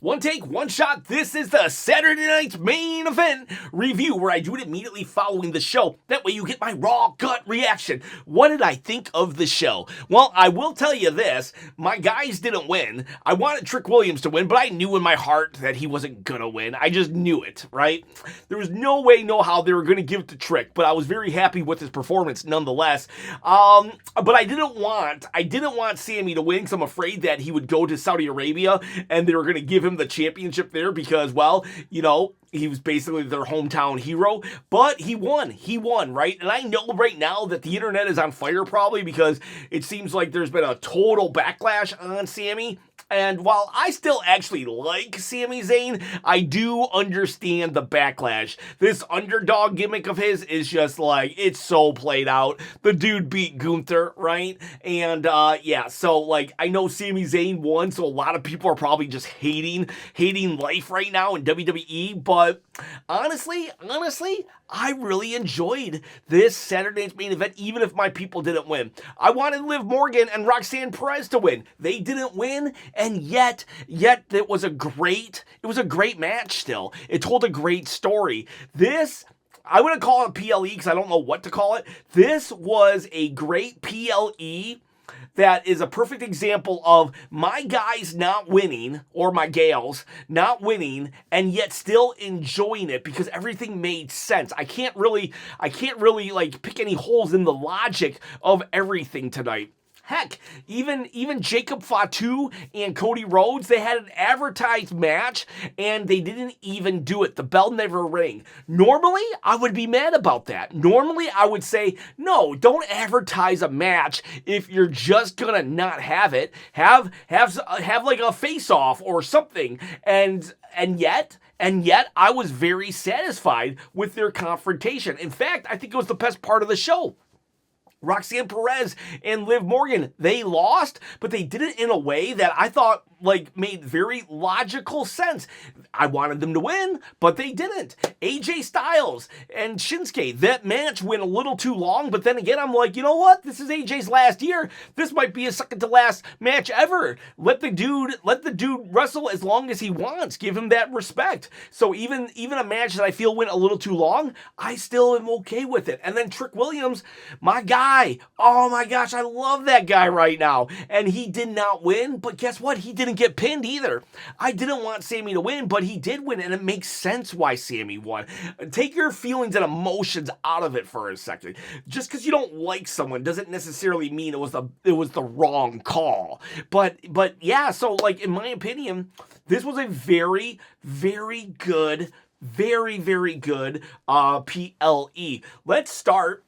One take, one shot. This is the Saturday night's main event review where I do it immediately following the show. That way you get my raw gut reaction. What did I think of the show? Well, I will tell you this. My guys didn't win. I wanted Trick Williams to win, but I knew in my heart that he wasn't going to win. I just knew it, right? There was no way, no how they were going to give it to Trick, but I was very happy with his performance nonetheless. But I didn't want Sami to win because I'm afraid that he would go to Saudi Arabia and they were going to give him the championship there because, well, you know, he was basically their hometown hero, but he won, right? And I know right now that the internet is on fire probably because it seems like there's been a total backlash on Sami. And while I still actually like Sami Zayn, I do understand the backlash. This underdog gimmick of his is just like, it's so played out. The dude beat Gunther, right? And yeah, so like, I know Sami Zayn won, so a lot of people are probably just hating life right now in WWE, but honestly, I really enjoyed this Saturday's main event, even if my people didn't win. I wanted Liv Morgan and Roxanne Perez to win. They didn't win, and yet it was a great match still. It told a great story. This, I wouldn't call it PLE because I don't know what to call it. This was a great PLE that is a perfect example of my guys not winning, or my gals not winning, and yet still enjoying it because everything made sense. I can't really like pick any holes in the logic of everything tonight. Heck, even Jacob Fatu and Cody Rhodes, they had an advertised match and they didn't even do it. The bell never rang. Normally, I would be mad about that. Normally, I would say, no, don't advertise a match if you're just gonna not have it. Have like a face-off or something. And yet, I was very satisfied with their confrontation. In fact, I think it was the best part of the show. Roxanne Perez and Liv Morgan, they lost, but they did it in a way that I thought like made very logical sense. I wanted them to win, but they didn't. AJ Styles and Shinsuke, that match went a little too long, but then again, I'm like, you know what? This is AJ's last year. This might be his second to last match ever. Let the dude wrestle as long as he wants. Give him that respect. So even a match that I feel went a little too long, I still am okay with it. And then Trick Williams, my guy. Oh my gosh, I love that guy right now. And he did not win, but guess what? He didn't get pinned either. I didn't want Sami to win, but he did win, and it makes sense why Sami won. Take your feelings and emotions out of it for a second. Just because you don't like someone doesn't necessarily mean it was the wrong call. But yeah, so like in my opinion, this was a very, very good PLE. Let's start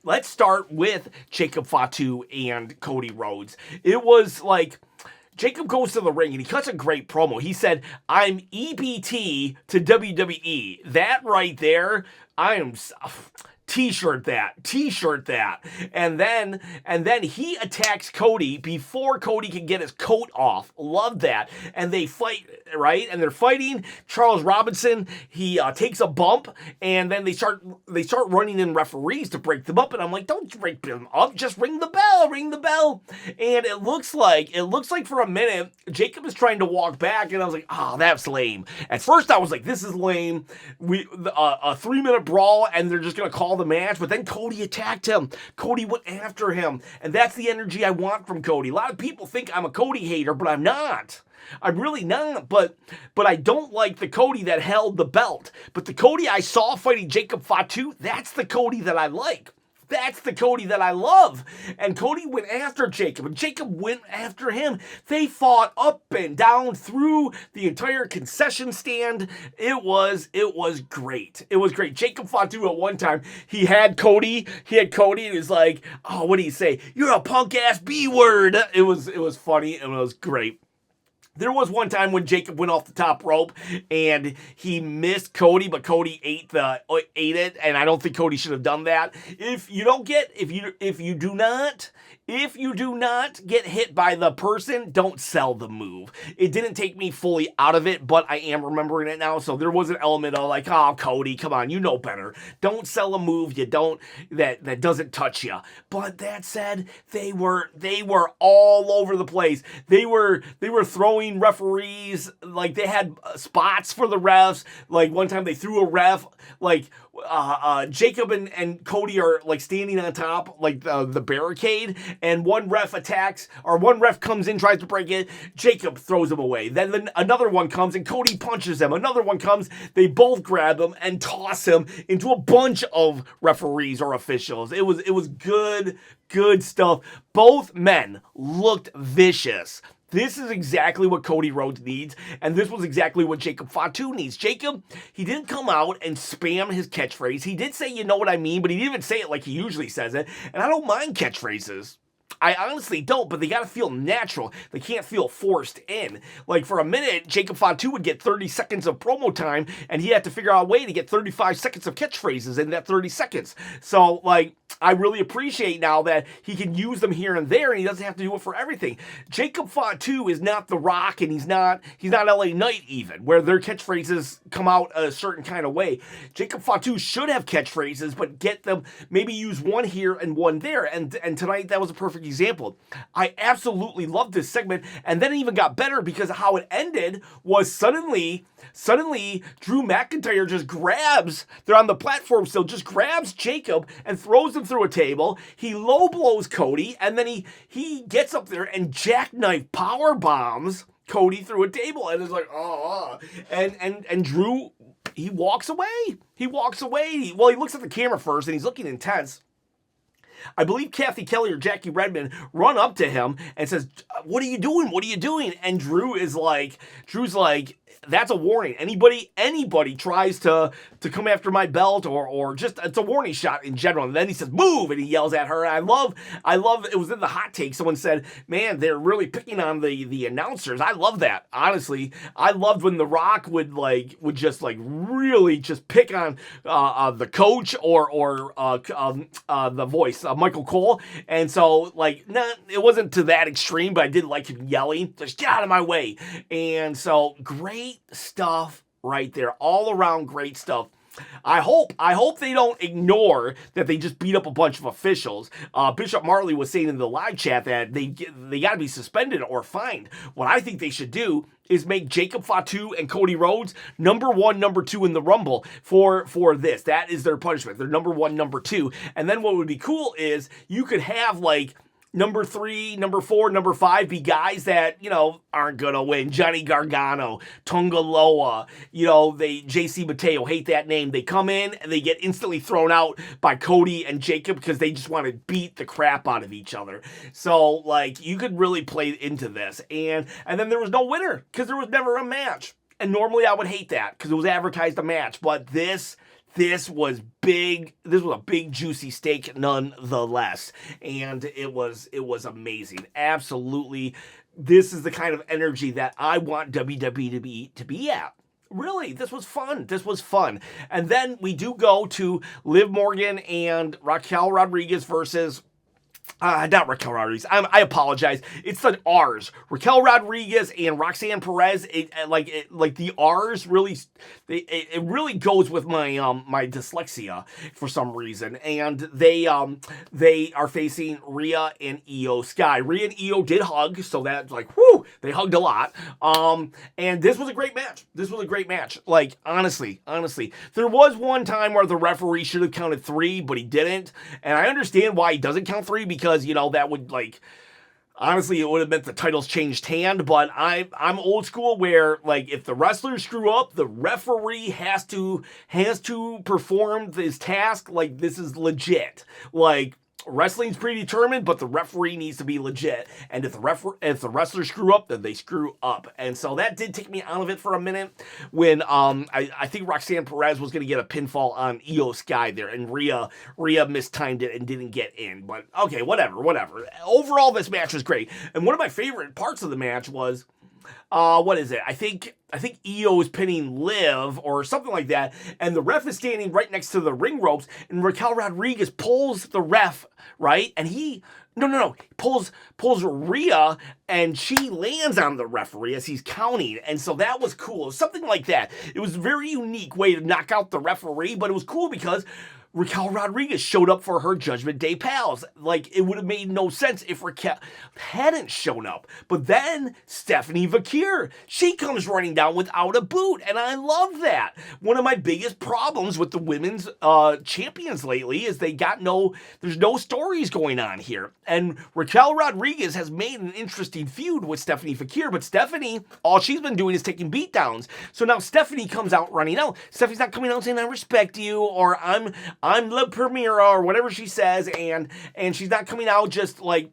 with Jacob Fatu and Cody Rhodes. It was like Jacob goes to the ring and he cuts a great promo. He said, "I'm EBT to WWE." That right there, I am T-shirt that. And then he attacks Cody before Cody can get his coat off. Love that. And they fight, right? And they're fighting. Charles Robinson, he takes a bump, and then they start running in referees to break them up. And I'm like, don't break them up, just ring the bell. And it looks like for a minute, Jacob is trying to walk back, and I was like, oh, that's lame. At first I was like, this is lame. A 3-minute brawl, and they're just gonna call the match, but then Cody attacked him. Cody went after him, and that's the energy I want from Cody. A lot of people think I'm a Cody hater, but I'm not. I'm really not, but I don't like the Cody that held the belt. But the Cody I saw fighting Jacob Fatu, that's the Cody that I like. That's the Cody that I love. And Cody went after Jacob, and Jacob went after him. They fought up and down through the entire concession stand. It was great. It was great. Jacob Fatu at one time, he had Cody, and he was like, oh, what do you say? You're a punk ass B word. It was funny, and it was great. There was one time when Jacob went off the top rope and he missed Cody, but Cody ate it, and I don't think Cody should have done that. If you do not get hit by the person, don't sell the move. It didn't take me fully out of it, but I am remembering it now. So there was an element of like, oh, Cody, come on, you know better. Don't sell a move that doesn't touch you. But that said, they were all over the place. They were throwing throwing referees, like they had spots for the refs. Like one time they threw a ref, like Jacob and Cody are like standing on top, like the barricade, and one ref comes in, tries to break it. Jacob throws him away. Then another one comes and Cody punches him. Another one comes, they both grab him and toss him into a bunch of referees or officials. It was good stuff. Both men looked vicious. This is exactly what Cody Rhodes needs, and this was exactly what Jacob Fatu needs. Jacob, he didn't come out and spam his catchphrase. He did say, you know what I mean, but he didn't even say it like he usually says it, and I don't mind catchphrases. I honestly don't, but they gotta feel natural. They can't feel forced in. Like for a minute, Jacob Fatu would get 30 seconds of promo time, and he had to figure out a way to get 35 seconds of catchphrases in that 30 seconds. So, like, I really appreciate now that he can use them here and there, and he doesn't have to do it for everything. Jacob Fatu is not The Rock, and he's not LA Knight even, where their catchphrases come out a certain kind of way. Jacob Fatu should have catchphrases, but get them, maybe use one here and one there, and tonight that was a perfect example. I absolutely loved this segment, and then it even got better because how it ended was suddenly Drew McIntyre just grabs, they're on the platform still, just grabs Jacob and throws him through a table. He low blows Cody, and then he gets up there and jackknife power bombs Cody through a table, and it's like, and Drew, he walks away. Well, he looks at the camera first, and he's looking intense. I believe Kathy Kelly or Jackie Redmond run up to him and says, what are you doing? What are you doing? And Drew's like, that's a warning. Anybody tries to come after my belt or just, it's a warning shot in general. And then he says, move, and he yells at her. I love, it was in the hot take. Someone said, man, they're really picking on the announcers. I love that. Honestly, I loved when The Rock would just really just pick on the coach or the voice, Michael Cole. And so it wasn't to that extreme, but I did like him yelling, just get out of my way. And so great stuff right there. All around great stuff. I hope they don't ignore that they just beat up a bunch of officials. Bishop Marley was saying in the live chat that they got to be suspended or fined. What I think they should do is make Jacob Fatu and Cody Rhodes number 1, number 2 in the Rumble for this. That is their punishment. They're number 1, number 2. And then what would be cool is you could have number 3, number 4, number 5 be guys that, aren't gonna win. Johnny Gargano, Tonga Loa, JC Mateo, hate that name. They come in and they get instantly thrown out by Cody and Jacob because they just want to beat the crap out of each other. So, you could really play into this. And then there was no winner because there was never a match. And normally I would hate that because it was advertised a match. But this was big. This was a big, juicy steak nonetheless. And it was amazing. Absolutely. This is the kind of energy that I want WWE to be at. Really, this was fun. And then we do go to Liv Morgan and Raquel Rodriguez versus... not Raquel Rodriguez. I apologize. It's the R's. Raquel Rodriguez and Roxanne Perez. The R's really, it really goes with my my dyslexia for some reason. And they are facing Rhea and Io Sky. Rhea and Io did hug, so that's whoo, they hugged a lot. And this was a great match. Honestly, there was one time where the referee should have counted 3, but he didn't. And I understand why he doesn't count 3 because that would honestly, it would have meant the titles changed hand, but I'm old school where if the wrestlers screw up, the referee has to perform this task. This is legit. Wrestling's predetermined, but the referee needs to be legit. And if the wrestlers screw up, then they screw up. And so that did take me out of it for a minute when I think Roxanne Perez was going to get a pinfall on Io Sky there, and Rhea mistimed it and didn't get in. But okay, whatever. Overall, this match was great. And one of my favorite parts of the match was what is it? I think Io is pinning Liv or something like that, and the ref is standing right next to the ring ropes, and Raquel Rodriguez pulls the ref, right? And he pulls Rhea, and she lands on the referee as he's counting, and so that was cool. Something like that. It was a very unique way to knock out the referee, but it was cool because Raquel Rodriguez showed up for her Judgment Day pals. Like, it would have made no sense if Raquel hadn't shown up. But then Stephanie Vakir, she comes running down without a boot, and I love that. One of my biggest problems with the women's champions lately is there's no stories going on here. And Raquel Rodriguez has made an interesting feud with Stephanie Vakir, but Stephanie, all she's been doing is taking beatdowns. So now Stephanie comes out running out. Stephanie's not coming out saying, I respect you, or I'm La Primera, or whatever she says, and she's not coming out just like,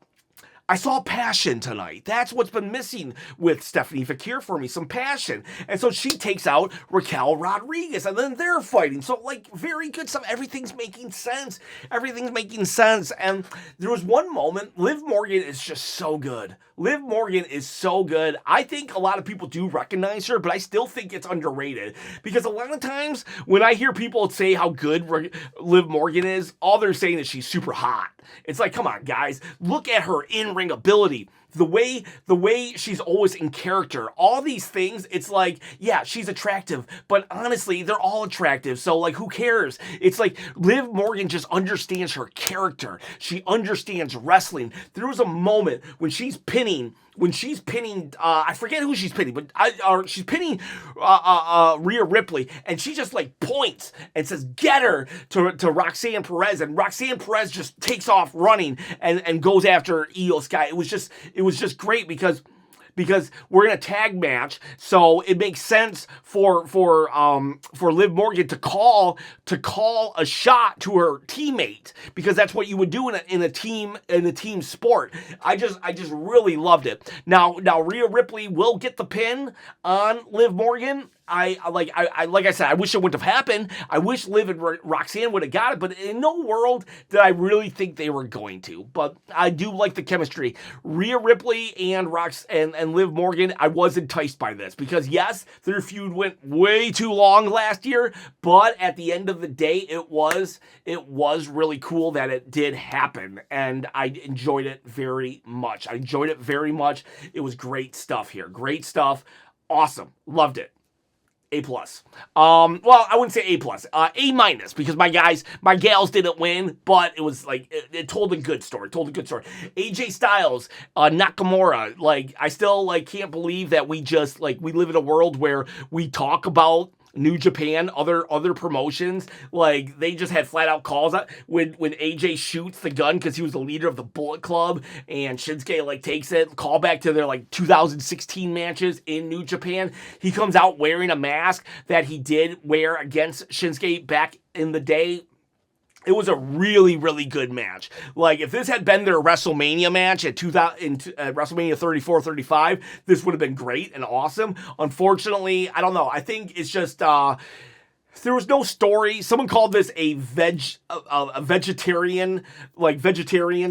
I saw passion tonight. That's what's been missing with Stephanie Vakir for me, some passion. And so she takes out Raquel Rodriguez, and then they're fighting. So, like, very good stuff. Everything's making sense. Everything's making sense. And there was one moment, Liv Morgan is just so good. Liv Morgan is so good. I think a lot of people do recognize her, but I still think it's underrated. Because a lot of times, when I hear people say how good Liv Morgan is, all they're saying is she's super hot. It's like, come on, guys. Look at her in-ring ability. The way she's always in character. All these things, it's like, yeah, she's attractive. But honestly, they're all attractive. So, like, who cares? It's like Liv Morgan just understands her character. She understands wrestling. There was a moment when she's pinning, I forget who she's pinning, but she's pinning Rhea Ripley, and she just like points and says, get her to Roxanne Perez, and Roxanne Perez just takes off running and goes after Io Sky. It was just great because we're in a tag match, so it makes sense for Liv Morgan to call a shot to her teammate, because that's what you would do in a team sport. I just really loved it. Now Rhea Ripley will get the pin on Liv Morgan. Like I said, I wish it wouldn't have happened. I wish Liv and Roxanne would have got it, but in no world did I really think they were going to. But I do like the chemistry. Rhea Ripley and Liv Morgan, I was enticed by this, because yes, their feud went way too long last year, but at the end of the day, it was really cool that it did happen, and I enjoyed it very much. It was great stuff here. Great stuff. Awesome. Loved it. A+. Well, I wouldn't say A+. A-, because my gals didn't win, but it was like, it told a good story. AJ Styles, Nakamura, like, I still, like, can't believe that we live in a world where we talk about New Japan, other promotions, like, they just had flat out calls out when AJ shoots the gun because he was the leader of the Bullet Club, and Shinsuke like takes it, call back to their like 2016 matches in New Japan. He comes out wearing a mask that he did wear against Shinsuke back in the day. It was a really, really good match. Like, if this had been their WrestleMania match at WrestleMania 34, 35, this would have been great and awesome. Unfortunately, I don't know. I think it's just, there was no story. Someone called this a vegetarian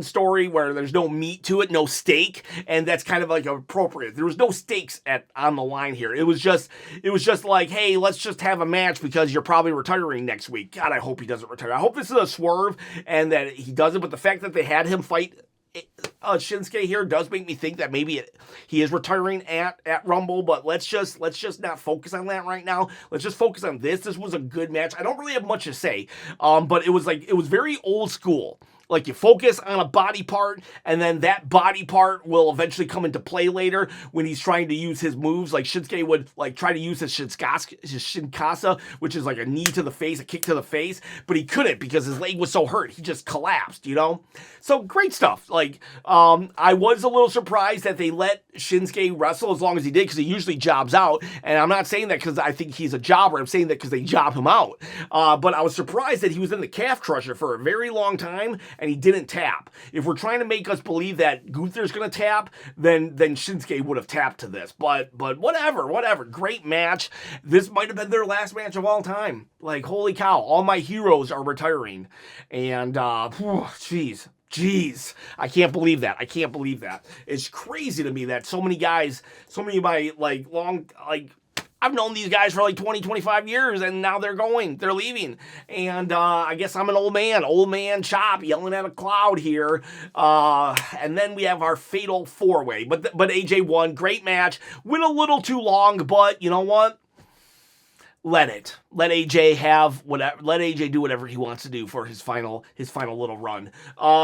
story where there's no meat to it, no steak, and that's kind of like appropriate. There was no stakes on the line here. It was just like, hey, let's just have a match because you're probably retiring next week. God, I hope he doesn't retire. I hope this is a swerve and that he doesn't. But the fact that they had him fight Shinsuke here does make me think that maybe he is retiring at Rumble, but let's just not focus on that right now. Let's just focus on this. This was a good match. I don't really have much to say, but it was very old school. Like, you focus on a body part, and then that body part will eventually come into play later when he's trying to use his moves. Like, Shinsuke would, like, try to use his Shinkasa, which is like a knee to the face, a kick to the face, but he couldn't because his leg was so hurt. He just collapsed, you know? So, great stuff. Like, I was a little surprised that they let Shinsuke wrestle as long as he did, because he usually jobs out, and I'm not saying that because I think he's a jobber. I'm saying that because they job him out. But I was surprised that he was in the calf crusher for a very long time, and he didn't tap. If we're trying to make us believe that Gunther's going to tap, then Shinsuke would have tapped to this. But whatever. Great match. This might have been their last match of all time. Like, holy cow, all my heroes are retiring. And, jeez. I can't believe that. It's crazy to me that so many of my, like, long, like, I've known these guys for like 20, 25 years, and now they're leaving. And I guess I'm an old man chop yelling at a cloud here. And then we have our fatal four-way. But AJ won. Great match. Went a little too long, but you know what? let it. Let AJ have whatever. Let AJ do whatever he wants to do for his final little run.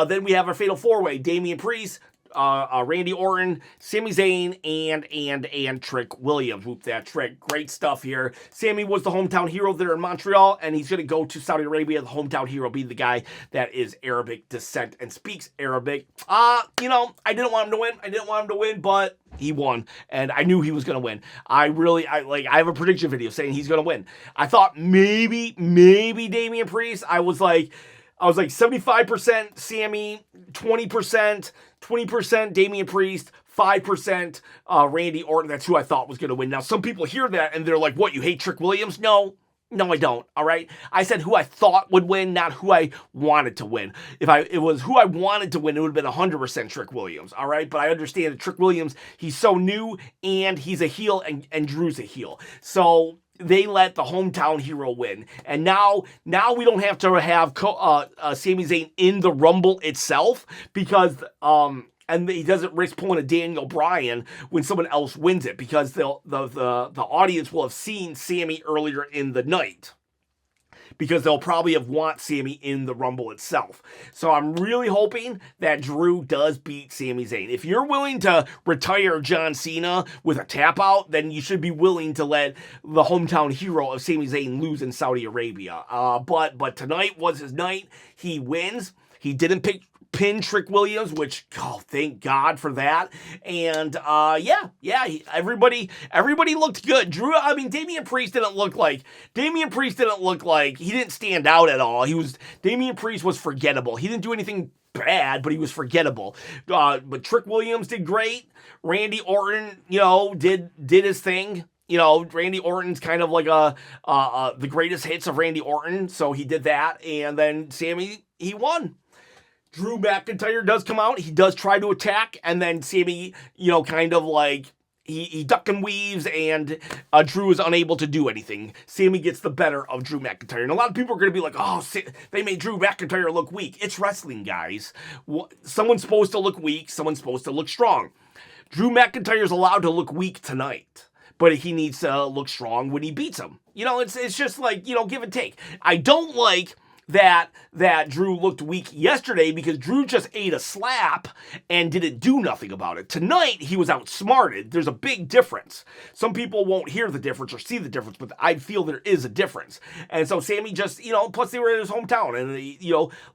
Then we have our fatal four-way: Damian Priest, Randy Orton, Sami Zayn, and Trick Williams. Whoop that Trick. Great stuff here. Sami was the hometown hero there in Montreal, and he's going to go to Saudi Arabia, the hometown hero, being the guy that is Arabic descent and speaks Arabic. I didn't want him to win. But he won, and I knew he was going to win. I have a prediction video saying he's going to win. I thought maybe Damian Priest. I was like 75% Sami, 20% Damian Priest, 5% Randy Orton. That's who I thought was going to win. Now, some people hear that and they're like, what, you hate Trick Williams? No, I don't, all right? I said who I thought would win, not who I wanted to win. If it was who I wanted to win, it would have been 100% Trick Williams, all right? But I understand that Trick Williams, he's so new, and he's a heel, and Drew's a heel. So they let the hometown hero win. And now we don't have to have Sami Zayn in the Rumble itself, because and he doesn't risk pulling a Daniel Bryan when someone else wins it, because the audience will have seen Sami earlier in the night, because they'll probably have want Sami in the Rumble itself. So I'm really hoping that Drew does beat Sami Zayn. If you're willing to retire John Cena with a tap out, then you should be willing to let the hometown hero of Sami Zayn lose in Saudi Arabia. But tonight was his night. He wins. He didn't pin Trick Williams, which, thank God for that. And everybody looked good. Damian Priest didn't look like he didn't stand out at all. Damian Priest was forgettable. He didn't do anything bad, but he was forgettable. But Trick Williams did great. Randy Orton, did his thing. Randy Orton's kind of like the greatest hits of Randy Orton, so he did that. And then Sami, he won. Drew McIntyre does come out. He does try to attack, and then Sami, kind of like he duck and weaves, and Drew is unable to do anything. Sami gets the better of Drew McIntyre, and a lot of people are going to be like, "Oh, they made Drew McIntyre look weak." It's wrestling, guys. Someone's supposed to look weak. Someone's supposed to look strong. Drew McIntyre is allowed to look weak tonight, but he needs to look strong when he beats him. It's just like, give and take. I don't like that Drew looked weak yesterday, because Drew just ate a slap and didn't do nothing about it. Tonight, he was outsmarted. There's a big difference. Some people won't hear the difference or see the difference, but I feel there is a difference. And so Sami just, plus they were in his hometown, and,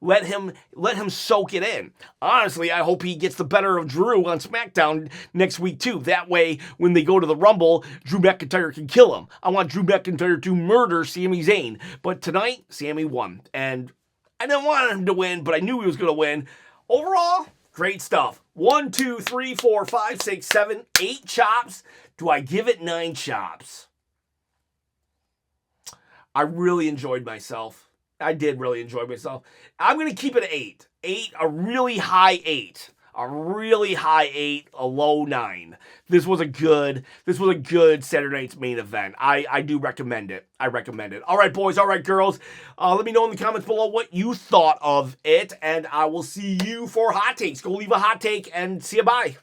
let him soak it in. Honestly, I hope he gets the better of Drew on SmackDown next week, too. That way, when they go to the Rumble, Drew McIntyre can kill him. I want Drew McIntyre to murder Sami Zayn. But tonight, Sami won. And I didn't want him to win, but I knew he was going to win. Overall, great stuff. 1, 2, 3, 4, 5, 6, 7, 8 chops. Do I give it 9 chops? I really enjoyed myself. I did really enjoy myself. I'm going to keep it 8. 8, a really high 8. A really high 8, a low 9. This was a good Saturday night's main event. I do recommend it. I recommend it. All right, boys. All right, girls. Let me know in the comments below what you thought of it, and I will see you for hot takes. Go leave a hot take, and see you. Bye.